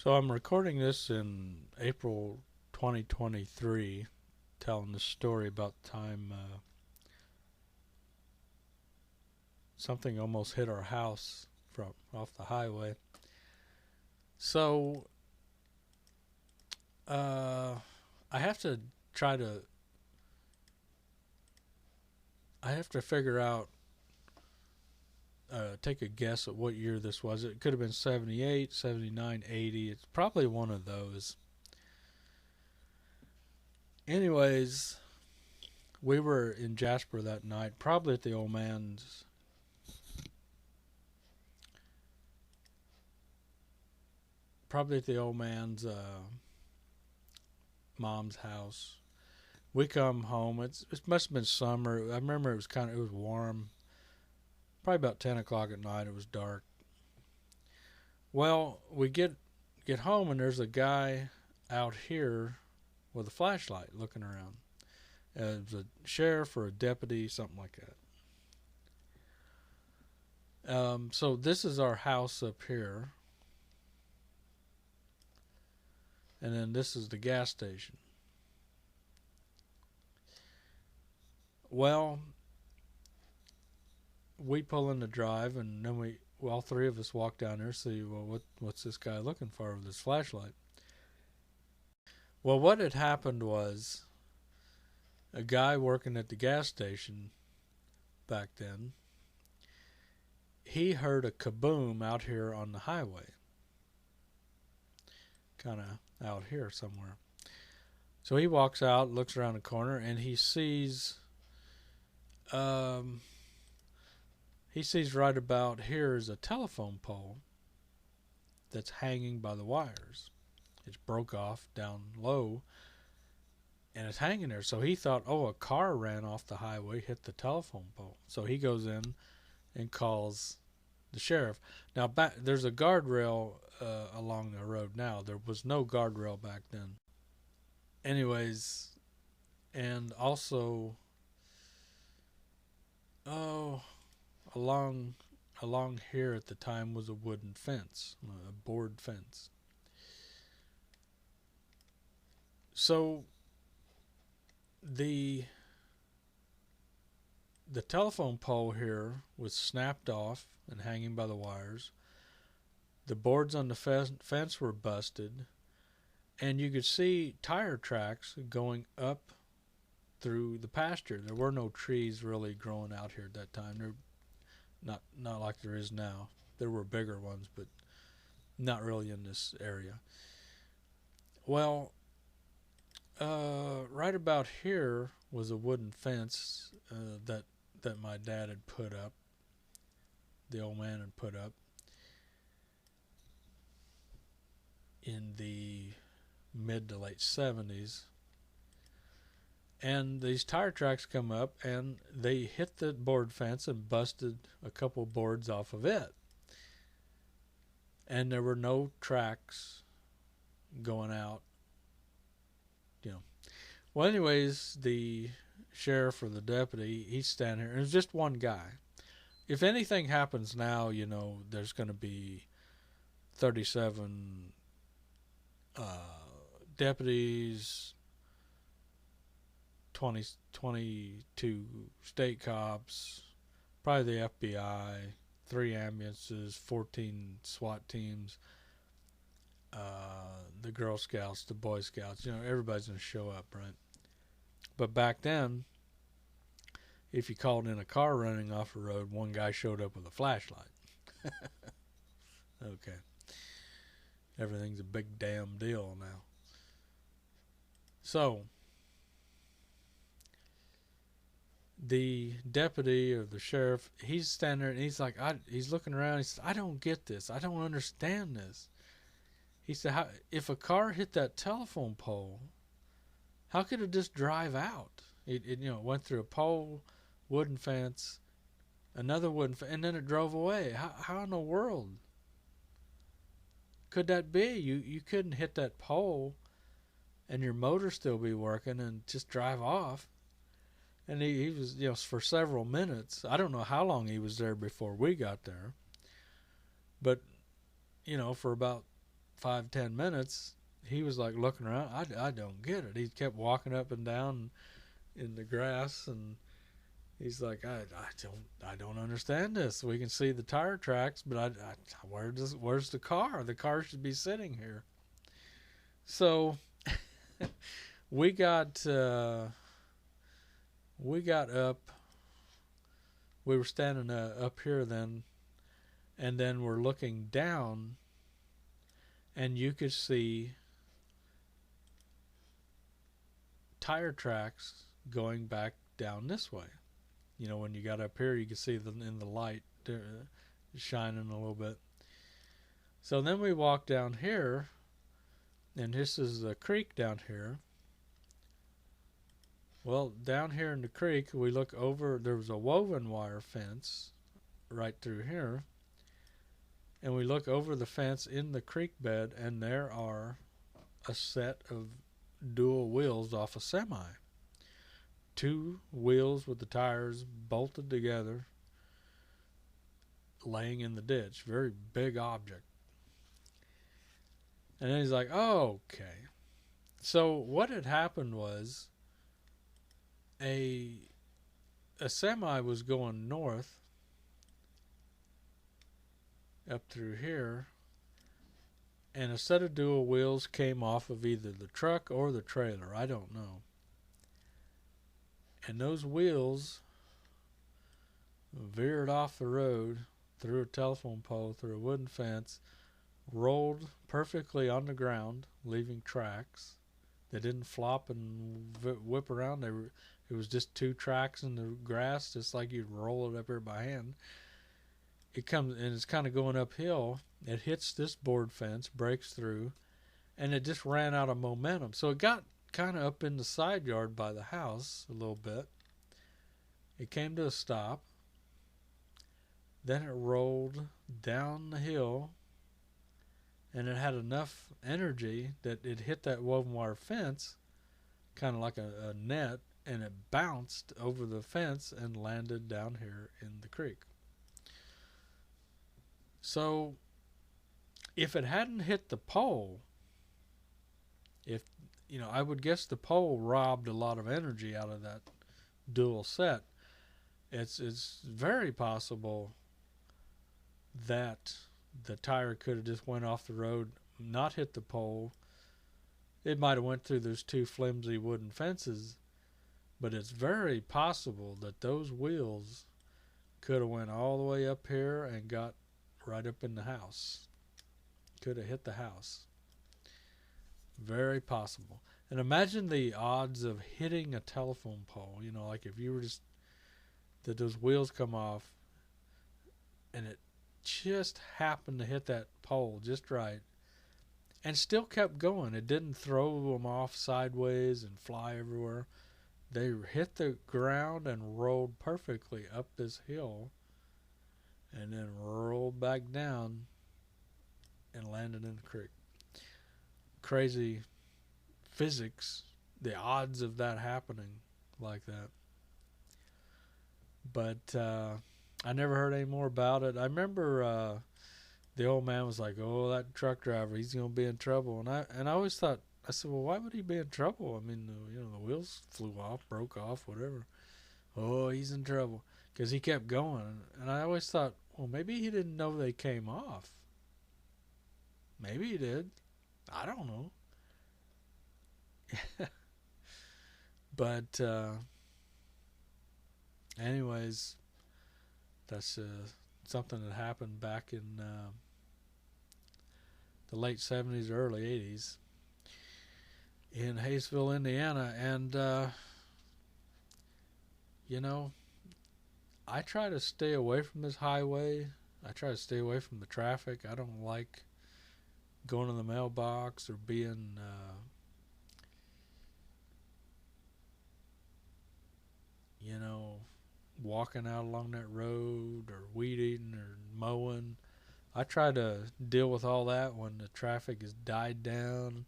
So I'm recording this in April 2023, telling this story about the time something almost hit our house from off the highway. So uh, I have to try to I have to figure out take a guess at what year this was. It could have been 78, 79, 80. It's probably one of those. Anyways, we were in Jasper that night, probably at the old man's mom's house. We come home. It must have been summer. I remember it was warm. Probably about 10 o'clock at night. It was dark. Well, we get home and there's a guy out here with a flashlight looking around. It was a sheriff or a deputy, something like that. So this is our house up here, and then this is the gas station. Well, we pull in the drive, and then all three of us walk down there and see, well, what's this guy looking for with his flashlight? Well, what had happened was a guy working at the gas station back then, he heard a kaboom out here on the highway, kind of out here somewhere. So he walks out, looks around the corner, and he sees right about here is a telephone pole that's hanging by the wires. It's broke off down low, and it's hanging there. So he thought, oh, a car ran off the highway, hit the telephone pole. So he goes in and calls the sheriff. Now, there's a guardrail along the road now. There was no guardrail back then. Anyways, and also, along here at the time was a wooden fence, a board fence. So the telephone pole here was snapped off and hanging by the wires. The boards on the fence were busted, and you could see tire tracks going up through the pasture. There were no trees really growing out here at that time. They're not like there is now. There were bigger ones, but not really in this area. Well, right about here was a wooden fence that my dad had put up. The old man had put up in the mid to late 70s. And these tire tracks come up and they hit the board fence and busted a couple boards off of it. And there were no tracks going out, Well, anyways, the sheriff or the deputy, he's standing here, and it's just one guy. If anything happens now, there's going to be 37 deputies, 22 state cops, probably the FBI, 3 ambulances, 14 SWAT teams, the Girl Scouts, the Boy Scouts. Everybody's going to show up, right? But back then, if you called in a car running off a road, one guy showed up with a flashlight. Okay. Everything's a big damn deal now. So, the deputy or the sheriff, he's standing there and he's like, he's looking around. He says, I don't get this. I don't understand this. He said, if a car hit that telephone pole, how could it just drive out? It went through a pole, wooden fence, another wooden fence, and then it drove away. How in the world could that be? You couldn't hit that pole and your motor still be working and just drive off. And he was, for several minutes. I don't know how long he was there before we got there. But, for about 5-10 minutes, he was like looking around. I don't get it. He kept walking up and down in the grass, and he's like, I don't understand this. We can see the tire tracks, but where's the car? The car should be sitting here. So we got up. We were standing up here then, and then we're looking down, and you could see tire tracks going back down this way. You know, when you got up here, you could see them in the light shining a little bit. So then we walked down here, and this is the creek down here. Well, down here in the creek, we look over, there was a woven wire fence right through here. And we look over the fence in the creek bed, and there are a set of dual wheels off a semi. 2 wheels with the tires bolted together, laying in the ditch. Very big object. And then he's like, oh, okay. So what had happened was a semi was going north up through here, and a set of dual wheels came off of either the truck or the trailer. I don't know. And those wheels veered off the road, through a telephone pole, through a wooden fence, rolled perfectly on the ground, leaving tracks. They didn't flop and whip around. It was just 2 tracks in the grass, just like you'd roll it up here by hand. It comes, and it's kind of going uphill. It hits this board fence, breaks through, and it just ran out of momentum. So it got kind of up in the side yard by the house a little bit. It came to a stop. Then it rolled down the hill, and it had enough energy that it hit that woven wire fence, kind of like a net, and it bounced over the fence and landed down here in the creek. So if it hadn't hit the pole, I would guess the pole robbed a lot of energy out of that dual set. It's very possible that the tire could have just went off the road, not hit the pole. It might have went through those 2 flimsy wooden fences, but it's very possible that those wheels could have went all the way up here and got right up in the house. Could have hit the house. Very possible. And imagine the odds of hitting a telephone pole. Like if you were that those wheels come off and it just happened to hit that pole just right and still kept going. It didn't throw them off sideways and fly everywhere. They hit the ground and rolled perfectly up this hill and then rolled back down and landed in the creek. Crazy physics, the odds of that happening like that. But I never heard any more about it. I remember the old man was like, oh, that truck driver, he's going to be in trouble. And I always thought, I said, well, why would he be in trouble? I mean, the wheels flew off, broke off, whatever. Oh, he's in trouble. Because he kept going. And I always thought, well, maybe he didn't know they came off. Maybe he did. I don't know. But anyways, that's something that happened back in the late 70s, early 80s in Haysville, Indiana. And, I try to stay away from this highway. I try to stay away from the traffic. I don't like going to the mailbox or being walking out along that road or weed eating or mowing. I try to deal with all that when the traffic has died down.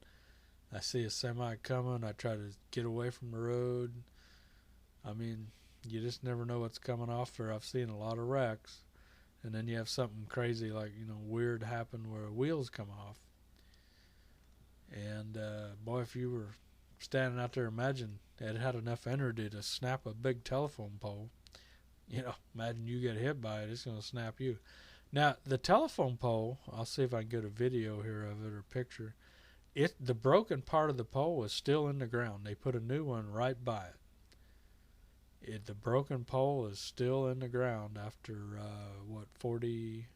I see a semi coming, I try to get away from the road. I mean, you just never know what's coming off there. I've seen a lot of wrecks. And then you have something crazy like, weird happen where wheels come off. And boy, if you were standing out there, imagine it had enough energy to snap a big telephone pole. Imagine you get hit by it, it's going to snap you. Now, the telephone pole, I'll see if I can get a video here of it or picture. The broken part of the pole is still in the ground. They put a new one right by it. The broken pole is still in the ground after 40,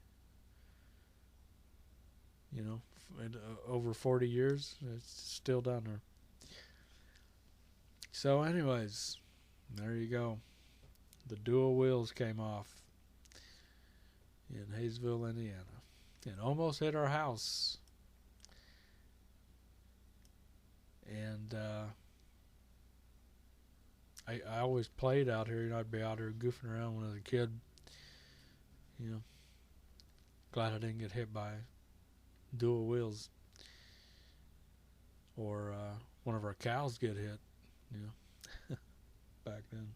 over 40 years. It's still down there. So, anyways, there you go. The dual wheels came off in Haysville, Indiana, and almost hit our house. And I always played out here. I'd be out here goofing around when I was a kid. Glad I didn't get hit by dual wheels or one of our cows get hit. Back then.